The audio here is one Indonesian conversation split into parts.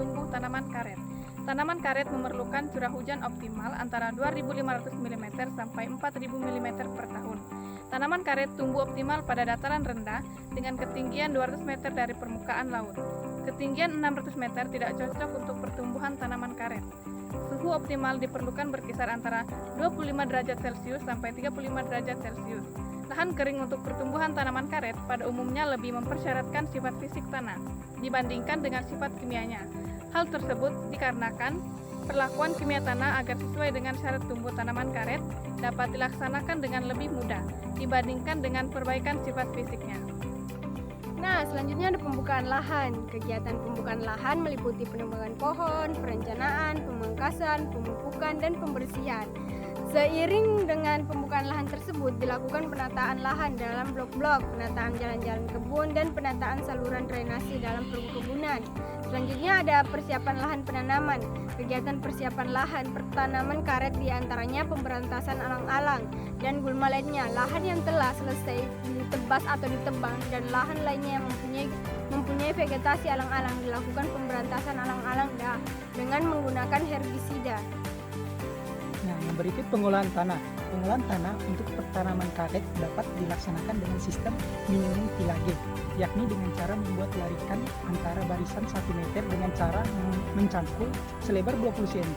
tumbuh tanaman karet. Tanaman karet memerlukan curah hujan optimal antara 2.500 mm sampai 4.000 mm per tahun. Tanaman karet tumbuh optimal pada dataran rendah dengan ketinggian 200 meter dari permukaan laut. Ketinggian 600 meter tidak cocok untuk pertumbuhan tanaman karet. Suhu optimal diperlukan berkisar antara 25 derajat Celcius sampai 35 derajat Celcius. Lahan kering untuk pertumbuhan tanaman karet pada umumnya lebih mempersyaratkan sifat fisik tanah dibandingkan dengan sifat kimianya. Hal tersebut dikarenakan perlakuan kimia tanah agar sesuai dengan syarat tumbuh tanaman karet dapat dilaksanakan dengan lebih mudah dibandingkan dengan perbaikan sifat fisiknya. Nah, selanjutnya ada pembukaan lahan. Kegiatan pembukaan lahan meliputi penebangan pohon, perencanaan, pemangkasan, pemupukan, dan pembersihan. Seiring dengan pembukaan lahan tersebut, dilakukan penataan lahan dalam blok-blok, penataan jalan-jalan kebun, dan penataan saluran drainase dalam perkebunan. Selanjutnya ada persiapan lahan penanaman. Kegiatan persiapan lahan pertanaman karet diantaranya pemberantasan alang-alang dan gulma lainnya. Lahan yang telah selesai ditebas atau ditebang dan lahan lainnya yang mempunyai vegetasi alang-alang dilakukan pemberantasan alang-alang dengan menggunakan herbisida. Nah, yang berikut pengolahan tanah. Pengolahan tanah untuk pertanaman karet dapat dilaksanakan dengan sistem minimum tillage, yakni dengan cara membuat larikan antara barisan 1 meter dengan cara mencangkul selebar 20 cm.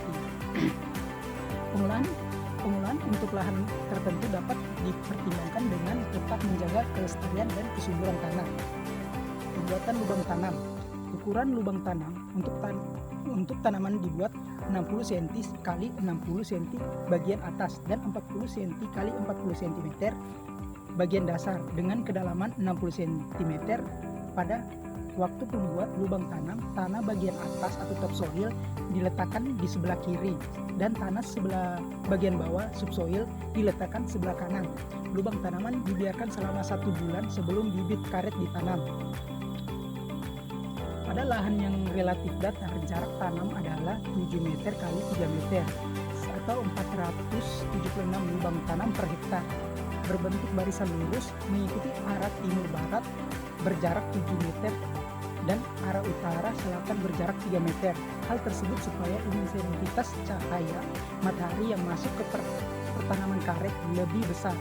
Pengolahan untuk lahan tertentu dapat dipertimbangkan dengan tetap menjaga kelestarian dan kesuburan tanah. Pembuatan lubang tanam. Ukuran lubang tanam untuk tanaman dibuat 60 cm kali 60 cm bagian atas dan 40 cm kali 40 cm bagian dasar dengan kedalaman 60 cm. Pada waktu pembuat lubang tanam, tanah bagian atas atau topsoil diletakkan di sebelah kiri dan tanah sebelah bagian bawah subsoil diletakkan sebelah kanan. Lubang tanaman dibiarkan selama 1 bulan sebelum bibit karet ditanam. Pada lahan yang relatif datar, jarak tanam adalah 7 meter kali 3 meter atau 476 lubang tanam per hektar. Berbentuk barisan lurus mengikuti arah timur barat berjarak 7 meter dan arah utara selatan berjarak 3 meter. Hal tersebut supaya intensitas cahaya matahari yang masuk ke pertanaman karet lebih besar.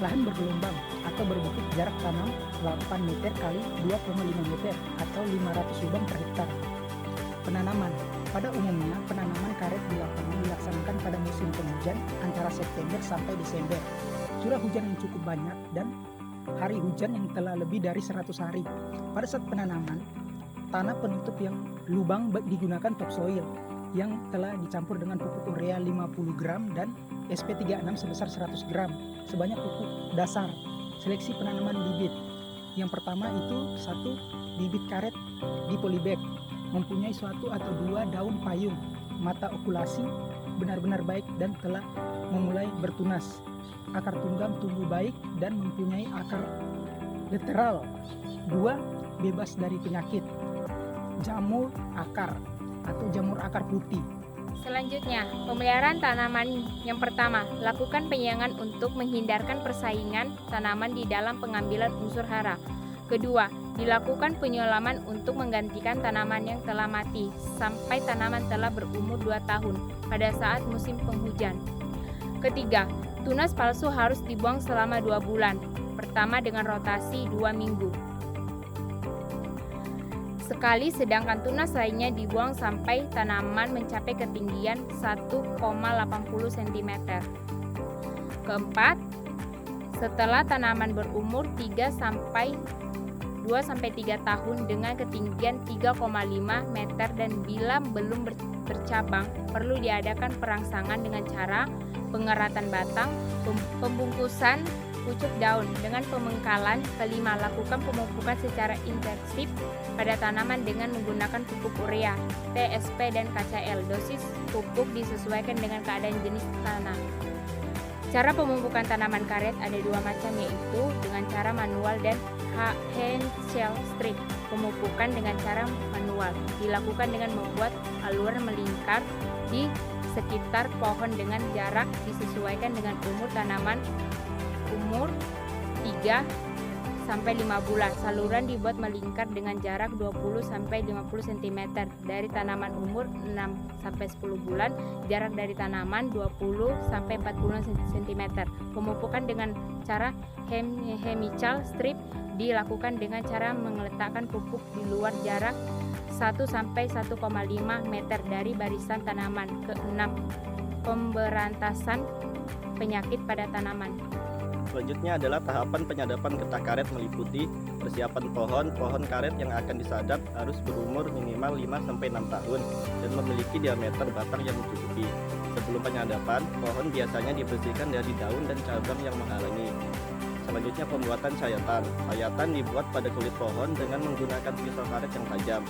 Lahan bergelombang atau berbukit jarak tanam 8 meter kali 2,5 meter atau 500 lubang per hektar. Penanaman. Pada umumnya penanaman karet di lapangan dilaksanakan pada musim penghujan antara September sampai Desember. Curah hujan yang cukup banyak dan hari hujan yang telah lebih dari 100 hari. Pada saat penanaman, tanah penutup yang lubang digunakan topsoil yang telah dicampur dengan pupuk urea 50 gram dan SP36 sebesar 100 gram sebanyak pupuk dasar. Seleksi penanaman bibit. Yang pertama itu 1 bibit karet di polybag mempunyai 1 atau 2 daun payung, mata okulasi benar-benar baik dan telah memulai bertunas. Akar tunggang tumbuh baik dan mempunyai akar lateral. 2. Bebas dari penyakit. Jamur akar atau jamur akar putih. Selanjutnya, pemeliharaan tanaman. Yang pertama, lakukan penyiangan untuk menghindarkan persaingan tanaman di dalam pengambilan unsur hara. Kedua, dilakukan penyulaman untuk menggantikan tanaman yang telah mati sampai tanaman telah berumur 2 tahun pada saat musim penghujan. Ketiga, tunas palsu harus dibuang selama 2 bulan. Pertama dengan rotasi 2 minggu sekali, sedangkan tunas lainnya dibuang sampai tanaman mencapai ketinggian 1,80 cm. Keempat, setelah tanaman berumur 2-3 tahun dengan ketinggian 3,5 meter dan bila belum bercabang, perlu diadakan perangsangan dengan cara pengeratan batang, pembungkusan pucuk daun dengan pemengkalan. Kelima, lakukan pemupukan secara intensif pada tanaman dengan menggunakan pupuk urea, TSP dan KCl. Dosis pupuk disesuaikan dengan keadaan jenis tanah. Cara pemupukan tanaman karet ada 2 macam, yaitu dengan cara manual dan hand shell strip. Pemupukan dengan cara manual dilakukan dengan membuat aluran melingkar di sekitar pohon dengan jarak disesuaikan dengan umur tanaman, umur 3 sampai 5 bulan. Saluran dibuat melingkar dengan jarak 20 sampai 50 cm dari tanaman umur 6 sampai 10 bulan, jarak dari tanaman 20 sampai 40 cm. Pemupukan dengan cara hemical strip dilakukan dengan cara meletakkan pupuk di luar jarak 1 sampai 1,5 meter dari barisan tanaman. Keenam, pemberantasan penyakit pada tanaman. Selanjutnya adalah tahapan penyadapan getah karet meliputi persiapan pohon karet yang akan disadap harus berumur minimal 5-6 tahun dan memiliki diameter batang yang mencukupi. Sebelum penyadapan, pohon biasanya dibersihkan dari daun dan cabang yang menghalangi. Selanjutnya pembuatan sayatan. Sayatan dibuat pada kulit pohon dengan menggunakan pisau karet yang tajam.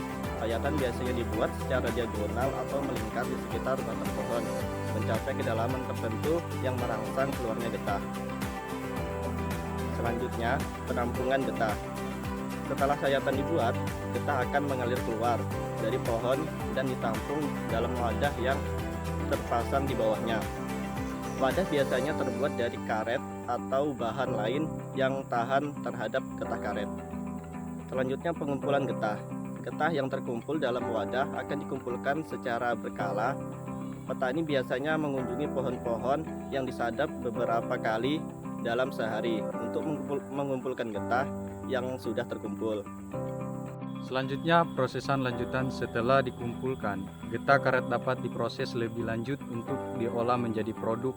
Sayatan biasanya dibuat secara diagonal atau melingkar di sekitar batang pohon, mencapai kedalaman tertentu yang merangsang keluarnya getah. Selanjutnya, penampungan getah. Setelah sayatan dibuat, getah akan mengalir keluar dari pohon dan ditampung dalam wadah yang terpasang di bawahnya. Wadah biasanya terbuat dari karet atau bahan lain yang tahan terhadap getah karet. Selanjutnya, pengumpulan getah. Getah yang terkumpul dalam wadah akan dikumpulkan secara berkala. Petani biasanya mengunjungi pohon-pohon yang disadap beberapa kali dalam sehari untuk mengumpulkan getah yang sudah terkumpul. Selanjutnya, prosesan lanjutan setelah dikumpulkan. Getah karet dapat diproses lebih lanjut untuk diolah menjadi produk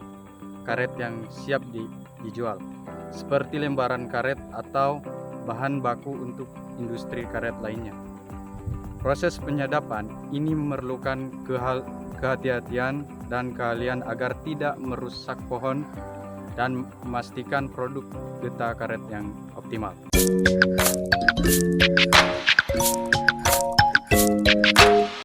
karet yang siap dijual, seperti lembaran karet atau bahan baku untuk industri karet lainnya. Proses penyadapan ini memerlukan kehati-hatian dan keahlian agar tidak merusak pohon dan memastikan produk getah karet yang optimal.